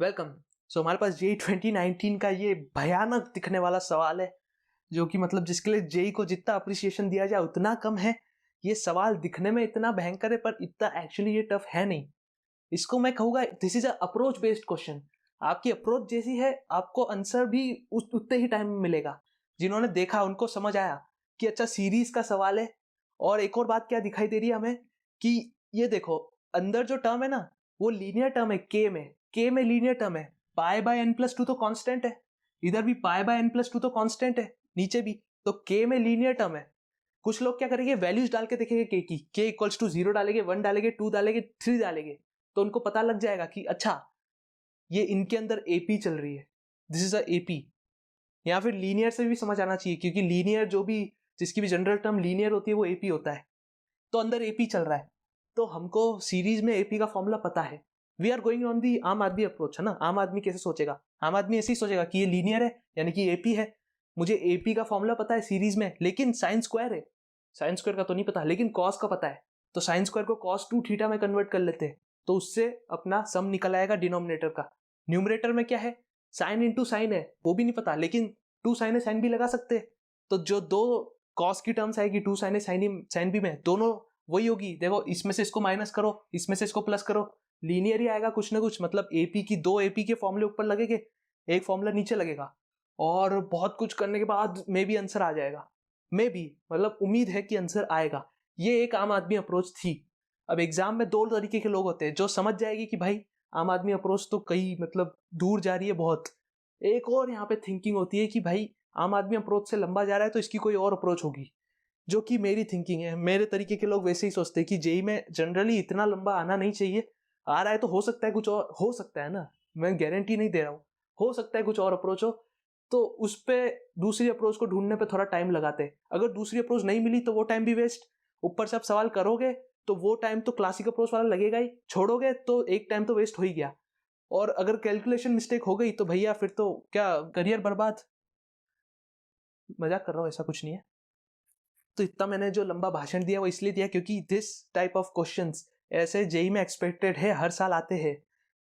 Welcome. सो हमारे पास JEE 2019 का ये भयानक दिखने वाला सवाल है, जो कि मतलब जिसके लिए जेई को जितना अप्रिसिएशन दिया जाए उतना कम है। ये सवाल दिखने में इतना भयंकर है पर इतना एक्चुअली ये टफ है नहीं। इसको मैं कहूँगा this is a approach based question. आपकी अप्रोच जैसी है आपको आंसर भी उस उतने ही टाइम में मिलेगा। जिन्होंने देखा उनको समझ आया कि अच्छा सीरीज का सवाल है। और एक और बात क्या दिखाई दे रही है हमें कि ये देखो, अंदर जो टर्म है ना वो लीनियर टर्म है। के में लीनियर टर्म है। Pi by n plus two तो कांस्टेंट है, इधर भी pi by n plus two तो कांस्टेंट है, नीचे भी। तो के में लीनियर टर्म है। कुछ लोग क्या करेंगे, वैल्यूज डाल के देखेंगे के की, के इक्वल्स टू 0 डालेंगे, 1 डालेंगे, 2 डालेंगे, 3 डालेंगे, तो उनको पता लग जाएगा कि अच्छा ये इनके अंदर एपी चल रही है, दिस इज अ एपी। या फिर लीनियर से भी समझ आना चाहिए, क्योंकि लीनियर जो भी जिसकी भी जनरल टर्म लीनियर होती है वो एपी होता है। तो अंदर एपी चल रहा है, तो हमको सीरीज में एपी का फॉर्मूला पता है। We are going on the आम आदमी अप्रोच, है ना। आम आदमी कैसे सोचेगा? आम आदमी ऐसे ही सोचेगा कि ये लीनियर है यानी कि एपी है। मुझे एपी का फॉर्मूला पता है सीरीज में, लेकिन साइन स्क्वायर है। साइन स्क्वायर का तो नहीं पता, लेकिन कॉस का पता है। तो साइन स्क्वायर को कॉस 2 थीटा में कन्वर्ट कर लेते हैं, तो उससे अपना सम निकल आएगा डिनोमिनेटर का। न्यूमरेटर में क्या है, साइन इंटू साइन है, वो भी नहीं पता, लेकिन 2 साइन है साइन भी लगा सकते हैं। तो जो दो कॉस की टर्म्स आएगी 2 साइन है साइन भी में, दोनों वही होगी। देखो इसमें से इसको माइनस करो, इसमें से इसको प्लस करो, लीनियर ही आएगा कुछ ना कुछ। मतलब एपी की दो एपी के फॉर्मूले ऊपर लगेंगे, एक फॉर्मूला नीचे लगेगा, और बहुत कुछ करने के बाद मे भी आंसर आ जाएगा। मे भी मतलब उम्मीद है कि आंसर आएगा। ये एक आम आदमी अप्रोच थी। अब एग्जाम में दो तरीके के लोग होते हैं, जो समझ जाएगी कि भाई आम आदमी अप्रोच तो कई मतलब दूर जा रही है बहुत। एक और यहाँ पे थिंकिंग होती है कि भाई आम आदमी अप्रोच से लंबा जा रहा है तो इसकी कोई और अप्रोच होगी, जो कि मेरी थिंकिंग है। मेरे तरीके के लोग वैसे ही सोचते हैं कि जेई में जनरली इतना लंबा आना नहीं चाहिए। आ रहा है तो हो सकता है कुछ और हो सकता है ना, मैं गारंटी नहीं दे रहा हूँ, हो सकता है कुछ और अप्रोच हो। तो उस पे दूसरी अप्रोच को ढूंढने पे थोड़ा टाइम लगाते हैं। अगर दूसरी अप्रोच नहीं मिली तो वो टाइम भी वेस्ट, ऊपर से आप सवाल करोगे तो वो टाइम तो क्लासिक अप्रोच वाला लगेगा ही, छोड़ोगे तो एक टाइम तो वेस्ट हो ही गया। और अगर कैलकुलेशन मिस्टेक हो गई तो भैया फिर तो क्या करियर बर्बाद। मजाक कर रहा हूँ, ऐसा कुछ नहीं है। तो इतना मैंने जो लंबा भाषण दिया वो इसलिए दिया क्योंकि दिस टाइप ऑफ क्वेश्चंस ऐसे जेई में एक्सपेक्टेड है, हर साल आते हैं,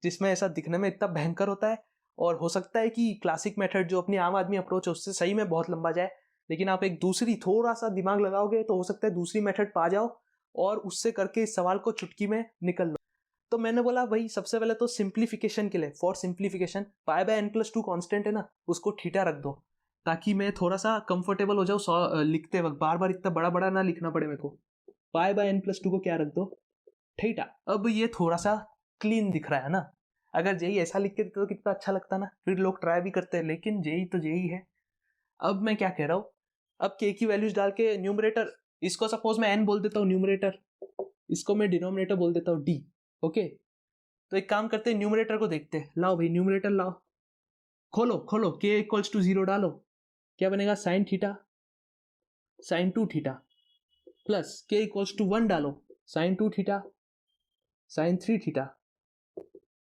जिसमें ऐसा दिखने में इतना भयंकर होता है। और हो सकता है कि क्लासिक मेथड जो अपनी आम आदमी अप्रोच है उससे सही में बहुत लंबा जाए, लेकिन आप एक दूसरी थोड़ा सा दिमाग लगाओगे तो हो सकता है दूसरी मेथड पा जाओ और उससे करके इस सवाल को चुटकी में निकल लो। तो मैंने बोला भाई सबसे पहले तो सिंप्लीफिकेशन के लिए, for simplification pi by n plus two constant है ना, उसको थीटा रख दो, ताकि मैं थोड़ा सा कंफर्टेबल हो जाऊँ लिखते वक्त। बार बार इतना बड़ा बड़ा ना लिखना पड़े मेरे को। Pi by n plus two को क्या रख दो, थीटा। अब ये थोड़ा सा क्लीन दिख रहा है ना। अगर जेई ऐसा लिख के देते तो कितना अच्छा लगता ना, फिर लोग ट्राई भी करते हैं, लेकिन जेई तो जेई है। अब मैं क्या कह रहा हूँ, अब के की वैल्यूज डाल के न्यूमरेटर, इसको सपोज मैं एन बोल देता हूँ न्यूमरेटर, इसको मैं डिनोमिनेटर बोल देता हूँ डी। ओके, तो एक काम करते हैं, न्यूमरेटर को देखते हैं। लाओ भाई न्यूमरेटर लाओ, खोलो खोलो, के इक्वल्स टू 0 डालो, क्या बनेगा, sine theta sine 2 theta, plus के इक्वल्स टू 1 डालो, sine 2 theta sine 3 theta,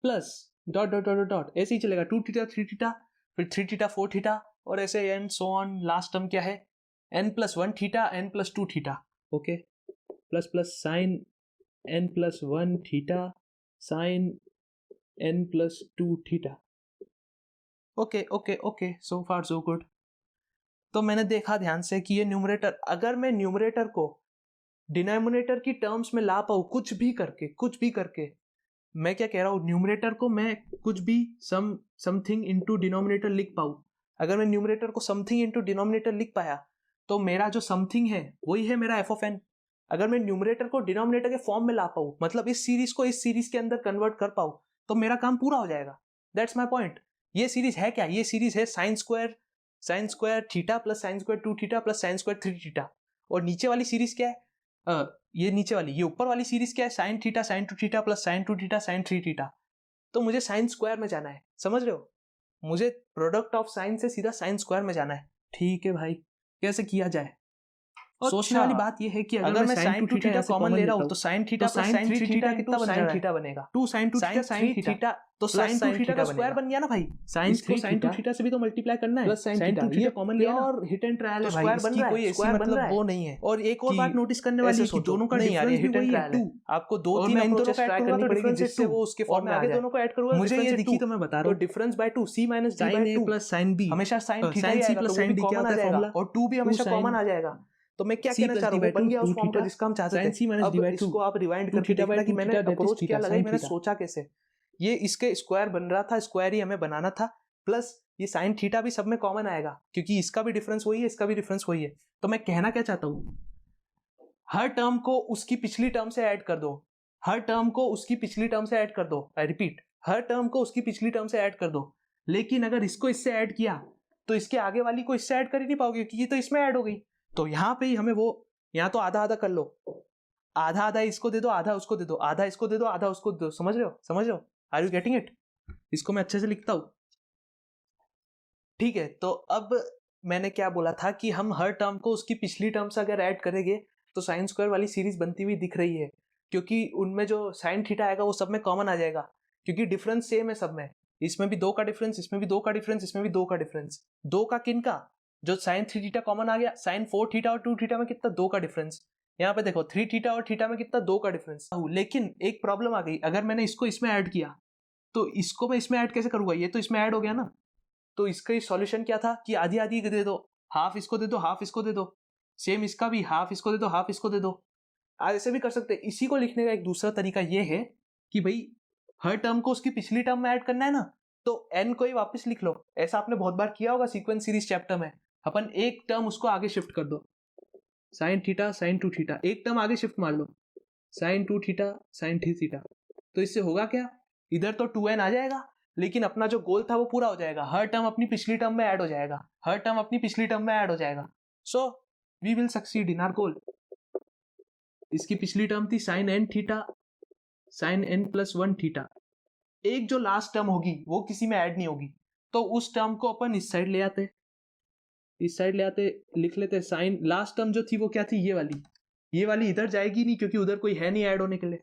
plus dot dot dot dot, ऐसे ही चलेगा 2 थीटा 3 थीटा, फिर 3 थीटा 4 थीटा, और ऐसे and so on. Last term क्या है, n plus 1 theta n plus 2 theta. Okay, plus plus sine n plus 1 theta sine n plus 2 theta. Okay okay okay, so far so good. तो मैंने देखा ध्यान से कि ये न्यूमरेटर, अगर मैं न्यूमरेटर को डिनोमिनेटर की टर्म्स में ला पाऊँ कुछ भी करके, मैं क्या कह रहा हूँ, न्यूमरेटर को मैं कुछ भी समथिंग इनटू डिनोमिनेटर लिख पाऊँ। अगर मैं न्यूमरेटर को समथिंग इनटू डिनोमिनेटर लिख पाया तो मेरा जो समथिंग है वही है मेरा एफ ऑफ एन। अगर मैं न्यूमरेटर को डिनोमिनेटर के फॉर्म में ला पाऊँ, मतलब इस सीरीज को इस सीरीज के अंदर कन्वर्ट कर पाऊँ, तो मेरा काम पूरा हो जाएगा। That's my point. ये सीरीज है क्या, ये सीरीज है sign square theta plus sine square 2 theta plus sine square 3 theta. और नीचे वाली सीरीज क्या है, ये नीचे वाली, ये ऊपर वाली सीरीज क्या है, sign theta sine 2 theta plus sign 2 theta sine 3 theta. तो मुझे साइन स्क्वायर में जाना है, समझ रहे हो? मुझे प्रोडक्ट ऑफ साइन से सीधा साइन स्क्वायर में जाना है। ठीक है भाई, कैसे किया जाए? सोचने वाली बात ये है कि अगर मैं sin 2 थीटा कॉमन ले रहा हूँ तो sin theta plus sin 3 theta कितना बन जाएगा? sin थीटा बनेगा 2 sin 2 थीटा sin थीटा, तो sin 2 थीटा का स्क्वायर बन गया ना भाई। sin 2 थीटा से भी तो मल्टीप्लाई करना है प्लस sin 2 थीटा कॉमन लिया और हिट एंड ट्रायल है भाई, स्क्वायर बन रहा है, कोई ऐसी मतलब वो नहीं है। और एक और बात नोटिस करने वाली है कि दोनों का डिफरेंस भी वही है 2। आपको 2-3 अप्रोचेस ट्राई करनी पड़ेगी जिससे वो उसके फॉर्म में आ जाए। दोनों को ऐड करूंगा, मुझे ये दिखी तो मैं बता रहा हूं, तो difference by 2 c minus d by 2 plus sin b हमेशा sin थीटा ही आएगा, तो sin d कॉमन आ जाएगा और 2 भी हमेशा कॉमन आ जाएगा। तो मैं क्या कहना चाह रहा हूँ, बन गया उस फॉर्म का जिसका हम चाहते थे। अब इसको आप रिवाइंड करके देखना कि मैंने अप्रोच क्या लगाई, मैंने सोचा कैसे। ये इसके स्क्वायर बन रहा था, स्क्वायर ही हमें बनाना था, प्लस ये sin थीटा भी सब में कॉमन आएगा क्योंकि इसका भी डिफरेंस वही है, इसका भी डिफरेंस वही है। तो मैं कहना क्या चाहता हूँ, हर टर्म को उसकी पिछली टर्म से ऐड कर दो, हर टर्म को उसकी पिछली टर्म से ऐड कर दो। आई रिपीट, हर टर्म को उसकी पिछली टर्म से ऐड कर दो। लेकिन अगर इसको इससे ऐड किया तो इसके आगे वाली को इससे ऐड कर ही नहीं पाओगे क्योंकि ये तो इसमें ऐड हो गई। तो यहाँ पे ही हमें वो, यहाँ तो आधा आधा कर लो, आधा आधा इसको दे दो, आधा उसको दे दो, आधा इसको दे दो, आधा उसको दे दो। समझ रहे हो, समझ रहे हो, आर यू गेटिंग इट? इसको मैं अच्छे से लिखता हूं, ठीक है। तो अब मैंने क्या बोला था कि हम हर टर्म को उसकी पिछली टर्म से अगर ऐड करेंगे तो साइन स्क्वायर वाली सीरीज बनती हुई दिख रही है, क्योंकि उनमें जो साइन थीटा आएगा वो सब में कॉमन आ जाएगा क्योंकि डिफरेंस सेम है सब में। इसमें भी 2 का डिफरेंस, इसमें भी 2 का डिफरेंस, इसमें भी 2 का डिफरेंस। 2 का किन का? जो साइन 3 थीटा कॉमन आ गया, साइन 4 थीटा और 2 थीटा में कितना 2 का डिफरेंस। यहाँ पे देखो 3 थीटा और थीटा में कितना 2 का डिफरेंस। लेकिन एक प्रॉब्लम आ गई, अगर मैंने इसको इसमें ऐड किया तो इसको मैं इसमें ऐड कैसे करूंगा? ये तो इसमें ऐड हो गया ना। तो इसका सॉल्यूशन क्या था कि आधी आधी दे दो, हाफ इसको दे दो, हाफ इसको दे दो, सेम इसका भी हाफ इसको दे दो, हाफ इसको दे दो। ऐसे भी कर सकते हैं। इसी को लिखने का एक दूसरा तरीका ये है कि भाई हर टर्म को उसकी पिछली टर्म में ऐड करना है ना, तो n को ही वापस लिख लो। ऐसा आपने बहुत बार किया होगा सीक्वेंस सीरीज चैप्टर में। अपन एक टर्म उसको आगे शिफ्ट कर दो, साइन थीटा साइन 2 थीटा, एक टर्म आगे शिफ्ट मार लो, साइन 2 थीटा साइन 3 थीटा। तो इससे होगा क्या, इधर तो 2n आ जाएगा लेकिन अपना जो गोल था वो पूरा हो जाएगा। हर टर्म अपनी पिछली टर्म में ऐड हो जाएगा, हर टर्म अपनी पिछली टर्म में ऐड हो जाएगा। So we will succeed in our goal. इसकी पिछली टर्म थी sine n theta sine n plus 1 theta. एक जो लास्ट टर्म होगी वो किसी में ऐड नहीं होगी, तो उस टर्म को अपन इस साइड ले आते, इस साइड ले आते, लिख लेते साइन, लास्ट टर्म जो थी वो क्या थी, ये वाली इधर जाएगी नहीं क्योंकि उधर कोई है नहीं ऐड होने के लिए,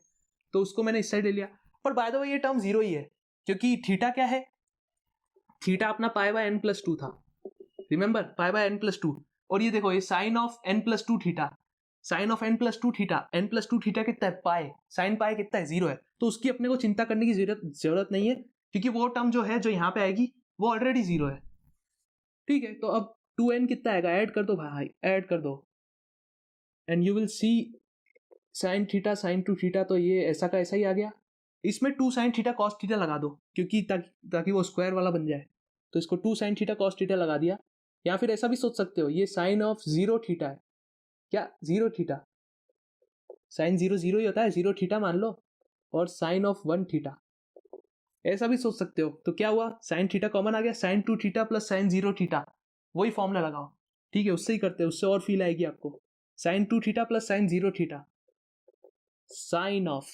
तो उसको मैंने इस साइड ले लिया। पर बाय द वे ये टर्म 0 ही है क्योंकि थीटा क्या है, थीटा अपना पाई बाय n प्लस 2 था, remember pi by n plus 2। और ये देखो ये sine of n plus 2 theta, sine of n plus 2 theta, n plus 2 theta कितना है, पाई, साइन पाई कितना है 0 है। तो उसकी अपने को चिंता करने की जरूरत नहीं है क्योंकि वो टर्म जो है जो यहाँ पे आएगी वो ऑलरेडी 0 है, ठीक है। तो अब 2n कितना आएगा, ऐड कर दो भाई, ऐड कर दो, and you will see sign theta sine 2 theta, तो ये ऐसा का ऐसा ही आ गया। इसमें 2 साइन थीटा कॉस थीटा लगा दो क्योंकि ताकि वो स्क्वायर वाला बन जाए, तो इसको 2 साइन थीटा कॉस थीटा लगा दिया। या फिर ऐसा भी सोच सकते हो, ये साइन ऑफ 0 थीटा है, क्या 0 थीटा, साइन 0 0 ही होता है, 0 थीटा मान लो, और साइन ऑफ 1 थीटा, ऐसा भी सोच सकते हो। तो क्या हुआ, साइन थीटा कॉमन आ गया, sine 2 theta plus sine 0 theta, वही फॉर्मूला लगाओ, ठीक है, उससे ही करते हैं, उससे और फील आएगी आपको। Sine 2 theta plus sine 0 theta, sine of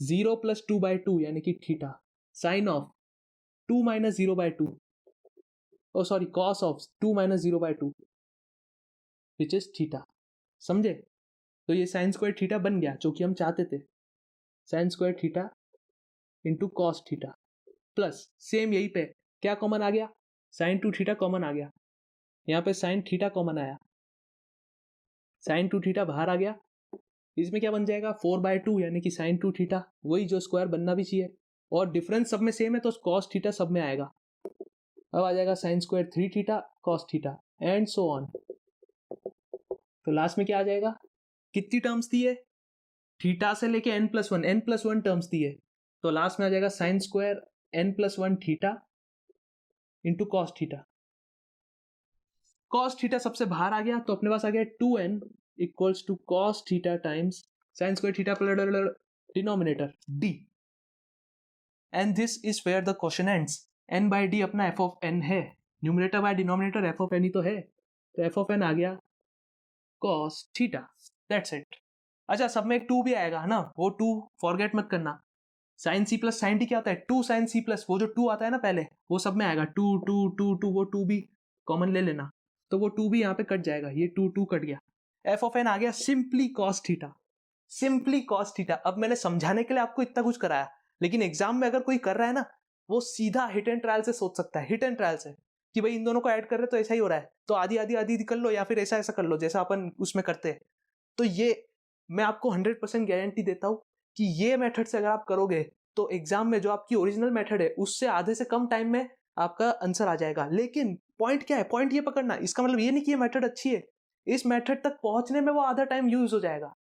0 plus 2 by 2 यानी कि theta, sine of 2 minus 0 by 2, oh sorry cos of 2 minus 0 by 2 which is theta. समझे? तो ये साइन स्क्वायर थीटा बन गया जो कि हम चाहते थे, sign square theta into cos theta, plus same यही पे क्या कॉमन आ गया, साइन 2 थीटा कॉमन आ गया, यहाँ पे साइन थीटा कॉमन आया, साइन 2 थीटा बाहर आ गया, इसमें क्या बन जाएगा 4 बाय 2 यानी कि साइन 2 थीटा, वही जो स्क्वायर बनना भी चाहिए, और डिफरेंस सब में सेम है तो कॉस थीटा सब में आएगा। अब आ जाएगा sine square 3 theta cos theta and so on. तो लास्ट में क्या आ जाएगा, कितनी टर्म्स दी है, थीटा से लेके n प्लस 1 टर्म्स दी है, तो लास्ट में आ जाएगा sine square n plus 1 theta into cos theta. Cos theta सबसे बाहर आ गया तो अपने पास आ गया 2n equals to cos theta times sine square theta plus denominator d, and this is where the question ends. n by d अपना f of n है, numerator by denominator f of n ही तो है, तो f of n आ गया cos theta, that's it. अच्छा, सब में एक 2 भी आएगा है ना, वो 2 फॉरगेट मत करना। Sine c plus sine d क्या होता है, 2 साइन सी प्लस, वो जो 2 आता है ना पहले, वो सब में आएगा 2 2 2 2, वो 2 भी कॉमन ले लेना, तो वो 2 भी यहाँ पे कट जाएगा, ये 2 2 कट गया। एफ ऑफ एन आ गया simply cos theta, simply cos theta. अब मैंने समझाने के लिए आपको इतना कुछ कराया, लेकिन एग्जाम में अगर कोई कर रहा है ना, वो सीधा हिट एंड ट्रायल से सोच सकता है, हिट एंड ट्रायल से, कि भाई इन दोनों को ऐड कर रहे तो ऐसा ही हो रहा है, तो आधी आधी आधी कर लो, या फिर ऐसा ऐसा कर लो जैसा अपन उसमें करते हैं। तो ये मैं आपको 100% गारंटी देता हूँ कि ये मेथड से अगर आप करोगे तो एग्जाम में जो आपकी ओरिजिनल मेथड है उससे आधे से कम टाइम में आपका आंसर आ जाएगा। लेकिन पॉइंट क्या है, पॉइंट ये पकड़ना, इसका मतलब ये नहीं कि ये मेथड अच्छी है, इस मेथड तक पहुंचने में वो आधा टाइम यूज हो जाएगा।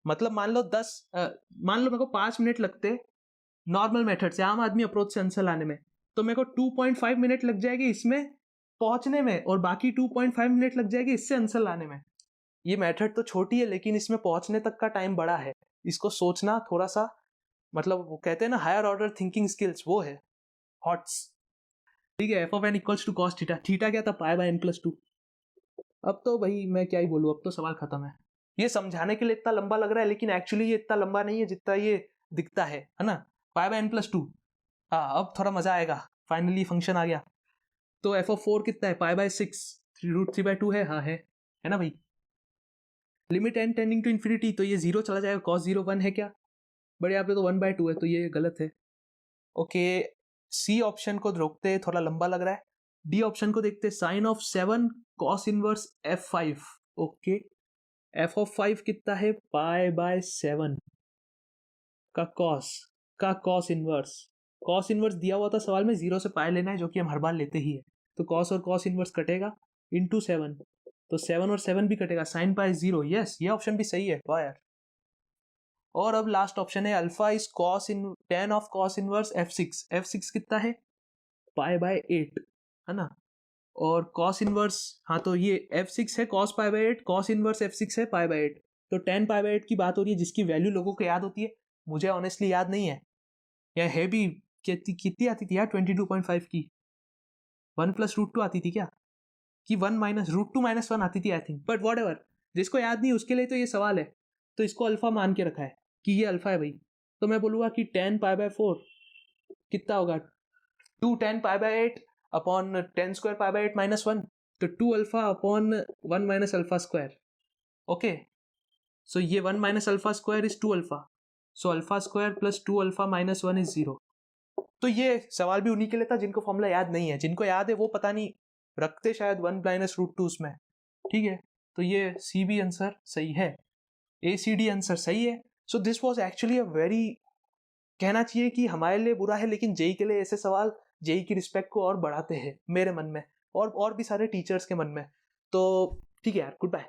मतलब मान लो मान लो मेरे को 5 मिनट लगते नॉर्मल मेथड से, आम आदमी अप्रोच से आंसर लाने में, तो मेरे को 2.5 मिनट लग जाएगी इसमें पहुंचने में, और बाकी 2.5 मिनट लग जाएगी इससे आंसर लाने में। ये मेथड तो छोटी है लेकिन इसमें पहुंचने तक का टाइम बड़ा है। इसको सोचना थोड़ा सा, मतलब वो कहते हैं ना हायर ऑर्डर थिंकिंग स्किल्स, वो है हॉट्स। ठीक है, f of n equals to cos theta, theta क्या था, पाई बाय एन प्लस 2। अब तो भाई मैं क्या ही बोलूँ, अब तो सवाल खत्म है। ये समझाने के लिए इतना लंबा लग रहा है, लेकिन एक्चुअली ये इतना लंबा नहीं है जितना ये दिखता है ना। पाई बाय एन प्लस 2, हाँ अब थोड़ा मजा आएगा, फाइनली फंक्शन आ गया। तो एफ ऑफ 4 कितना है, पाई बाय 6, √3/2 है, हाँ है ना भाई। Limit n tending to infinity, तो ये 0 चला जाएगा, cos 0 1 है क्या, बड़े यहाँ पे तो 1/2 है, तो ये गलत है। ओके, सी ऑप्शन को रोकते, थोड़ा लंबा लग रहा है। डी ऑप्शन को देखते, sine of 7 cos inverse f5। Okay, f of 5 कितना है, पाई बाय 7 का cos इनवर्स। cos इनवर्स दिया हुआ था सवाल में, 0 से पाई लेना है, जो कि हम हर बार लेते ही है। तो cos और cos इनवर्स कटेगा इंटू 7, तो 7 और 7 भी कटेगा, साइन पाई 0। यस, ये ऑप्शन भी सही है, वाह यार। और अब लास्ट ऑप्शन है, alpha is tan of cos inverse f6। f6 कितना है, पाई बाय 8 है ना। और cos इनवर्स, हाँ तो ये f6 है cos pi by 8, cos inverse f6 है पाई बाय 8। तो tan पाई बाय 8 की बात हो रही है, जिसकी वैल्यू लोगों को याद होती है, मुझे ऑनेस्टली याद नहीं है, या है भी कितनी आती थी यार, 22.5 की 1 + √2 आती थी क्या, कि 1 - √2 - 1 आती थी I think, but what ever, जिसको याद नहीं उसके लिए तो ये सवाल है। तो इसको अल्फा मान के रखा है कि ये अल्फा है भाई। तो मैं बोलूँगा कि tan पाई बाय 4 कितना होगा, 2 tan pi by 8 upon tan square pi by 8 - 1, तो 2 alpha upon 1 - alpha square. Okay, so ये 1 - alpha square is 2 alpha, so alpha square plus 2 alpha - 1 is 0। तो ये सवाल भी उन्हीं के लिए था जिनको फॉर्मूला याद नहीं है, जिनको याद है वो पता नहीं रखते शायद 1 - √2 उसमें। ठीक है, तो ये सी बी आंसर सही है, ए सी डी आंसर सही है। So this was actually a very, कहना चाहिए कि हमारे लिए बुरा है, लेकिन जेई के लिए ऐसे सवाल जेई की रिस्पेक्ट को और बढ़ाते हैं मेरे मन में, और भी सारे टीचर्स के मन में। तो ठीक है यार, गुड बाय।